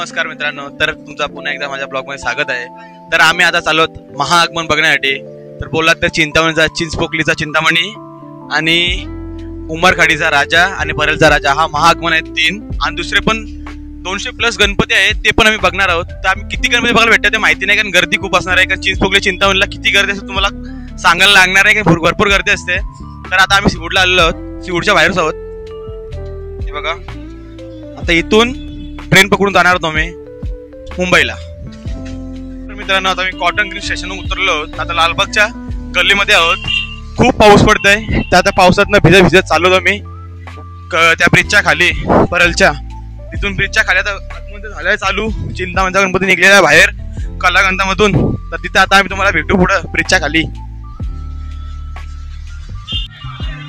नमस्कार मित्रांनो, तर तुमचा पुन्हा एकदा माझ्या ब्लॉग मध्ये स्वागत आहे। तर आम्ही आता चाललो महाआगमन बघण्यासाठी। तर बोललात तर चिंतामणीचा चिंचपोकलीचा चिंतामणी आणि उमरखाडीचा राजा आणि परलचा राजा हा महाआगमन आहेत 3, आणि दुसरे पण 200+ गणपती आहेत, ते पण आम्ही बघणार आहोत। तर आम्ही किती गणपती बघायला भेटतात ते माहिती नाही, कारण गर्दी खूप असणार आहे। कारण चिंचपोकली चिंतामणीला किती गर्दी असते तुम्हाला सांगायला लागणार आहे, की भरपूर गर्दी असते। तर आता आम्ही सिवूडला आलेलो आहोत, सिवूडच्या बाहेरच आहोत। हे बघा, आता इथून ट्रेन पकडून जाणार होतो मी मुंबईला। तर मित्रांनो, आता मी कॉटन ग्रीन स्टेशनवर उतरलो आहोत। आता लालबागच्या गल्लीमध्ये आहोत। खूप पाऊस पडतोय, तर आता पावसातनं भिजत चाललो होतो मी त्या ब्रिजच्या खाली, परलच्या तिथून ब्रिजच्या खाली। आता आतमध्ये झालंय चालू, चिंतामणीचा गणपती निघलेला आहे बाहेर कलागंधामधून। तर तिथे आता आम्ही तुम्हाला भेटू पुढं ब्रिजच्या खाली।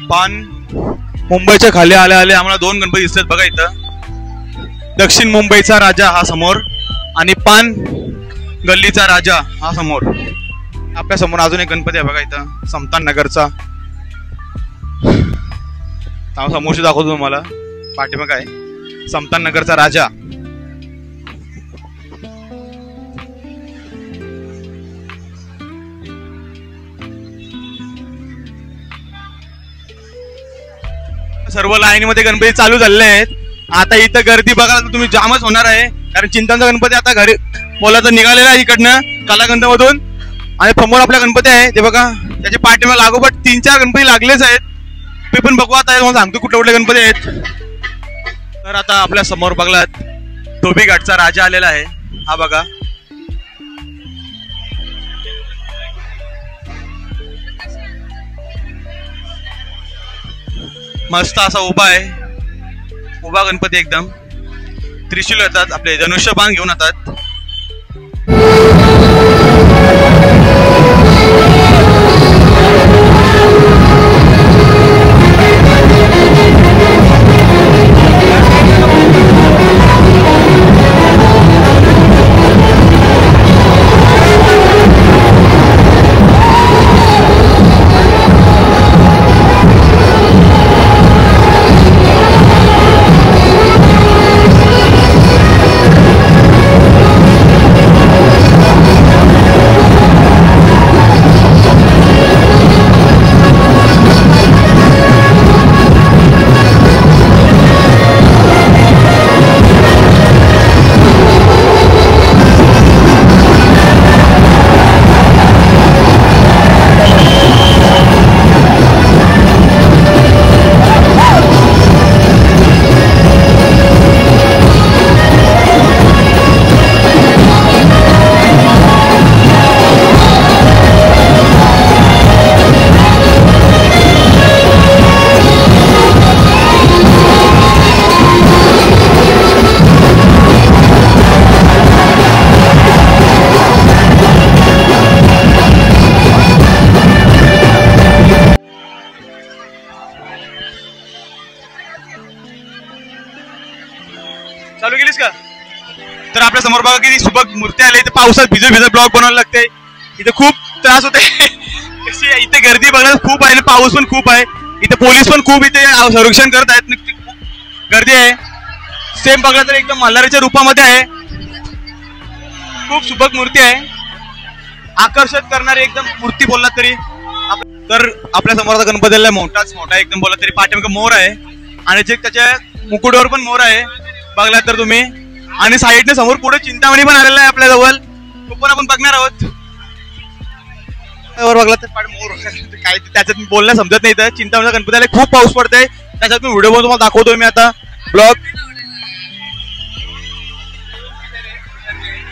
पान मुंबईच्या खाली आले आम्हाला 2 गणपती दिसतात बघा इथं। दक्षिण मुंबईचा राजा हा समोर आणि पान गल्लीचा राजा हा समोर। आपल्या समोर अजून एक गणपती आहे बघा इथं, समतान नगरचा। समोरशी दाखवतो तुम्हाला, पाठीमाग आहे समतान नगरचा राजा। सर्व लाईनीमध्ये गणपती चालू झालेले आहेत। आता इथं गर्दी बघायला तुम्ही जामच होणार आहे, कारण चिंतामणीचा गणपती आता घरी बोलायला निघालेला आहे इकडनं कलागंधामधून। आणि समोर आपला गणपती आहे ते बघा, त्याच्या पाठीमागे लागोपाठ 3-4 गणपती लागलेच आहेत। ते पण बघू आता, मला सांगतो कुठले गणपती आहेत। तर आता आपल्या समोर बघलात धोबी घाटचा राजा आलेला आहे, हा बघा। मस्त असा उभा आहे, उभा गणपती एकदम। त्रिशूल येतात आपले, धनुष्यबाण घेऊन येतात। चालू केलीस का? तर आपल्या समोर बघा किती सुबक मूर्ती आली। इथे पावसात भिजत ब्लॉग बनवायला लागते, इथे खूप त्रास होते। इथे गर्दी बघायला खूप आहे, पाऊस पण खूप आहे, इथे पोलीस पण खूप इथे संरक्षण करत आहेत। गर्दी आहे, सेम बघला तर एकदम मल्हारीच्या रूपामध्ये आहे। खूप सुबक मूर्ती आहे, आकर्षित करणारी एकदम मूर्ती बोलला तरी। तर आपल्या समोरचा गणपतीला मोठाच मोठा एकदम बोलला तरी, पाठीमागे मोर आहे आणि जे त्याच्या मुकुटावर पण मोर आहे बघला तर तुम्ही। आणि साईडने समोर पुढे चिंतामणी पण आलेला आहे आपल्या जवळ, तो पण आपण बघणार आहोत। बघला तर मोर काय त्याच्यात बोलणं समजत नाही। तर चिंतामणीचा गणपतीला खूप पाऊस पडतोय, त्याच्यात मी व्हिडिओ बनवून तुम्हाला दाखवतोय मी आता ब्लॉग।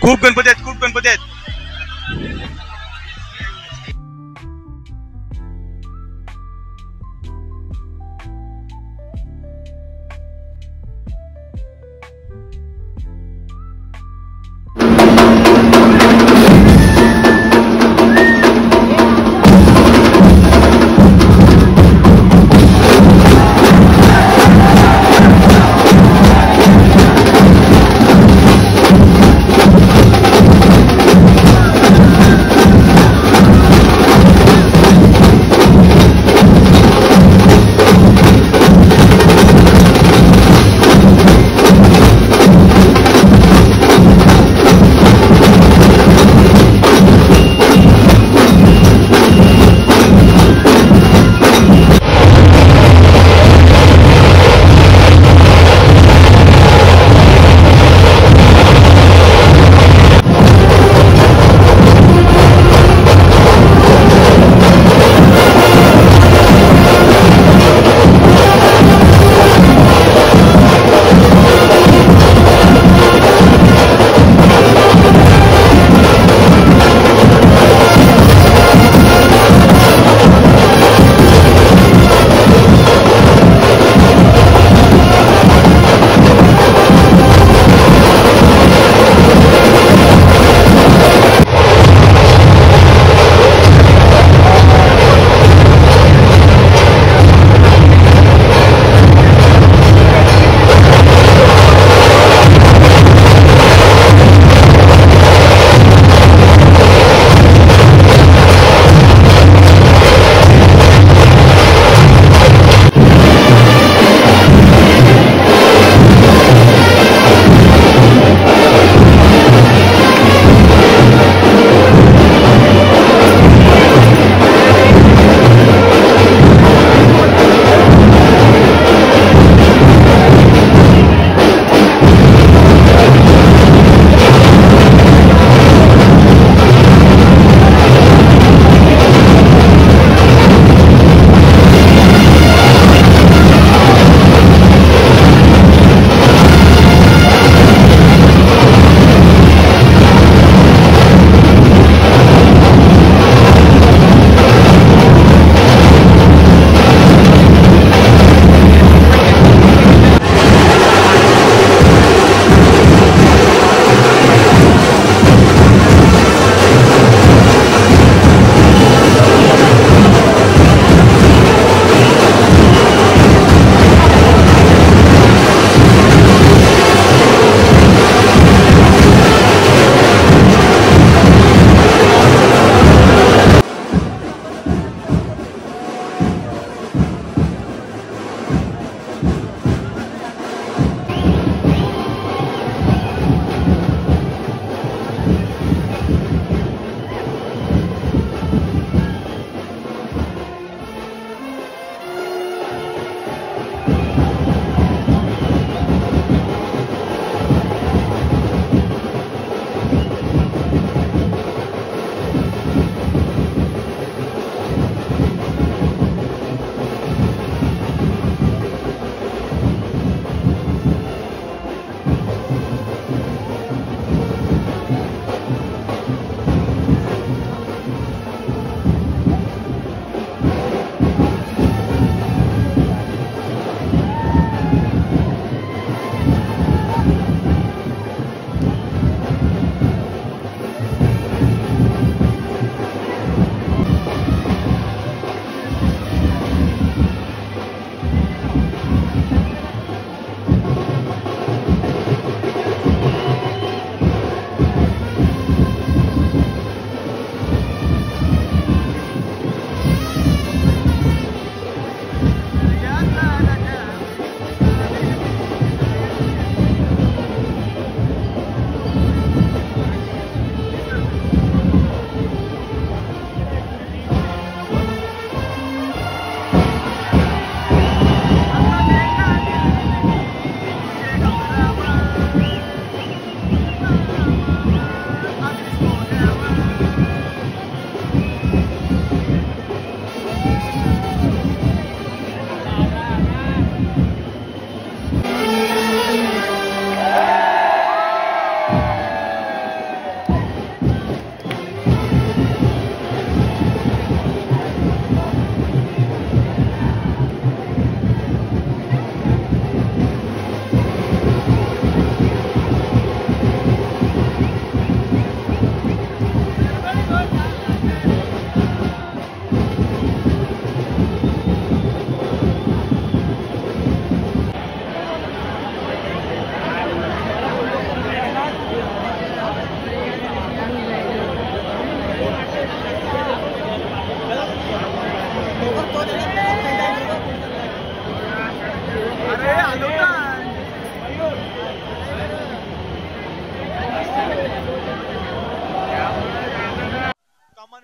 खूप गणपती आहेत।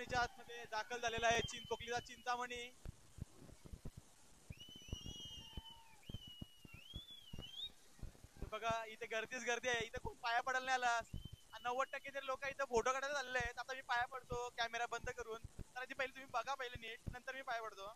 राजवाडीच्या आतमध्ये दाखल झालेला आहे पोकलीचा चिंतामणी. बघा इथे गर्दीच गर्दी आहे. इथे खूप पाया पडायला नाही आला. 90% तरी लोक इथे फोटो काढायला आलेले आहेत. आता मी पाया पडतो कॅमेरा बंद करून. तर आधी पहिले तुम्ही बघा पहिले नीट, नंतर मी पाया पडतो.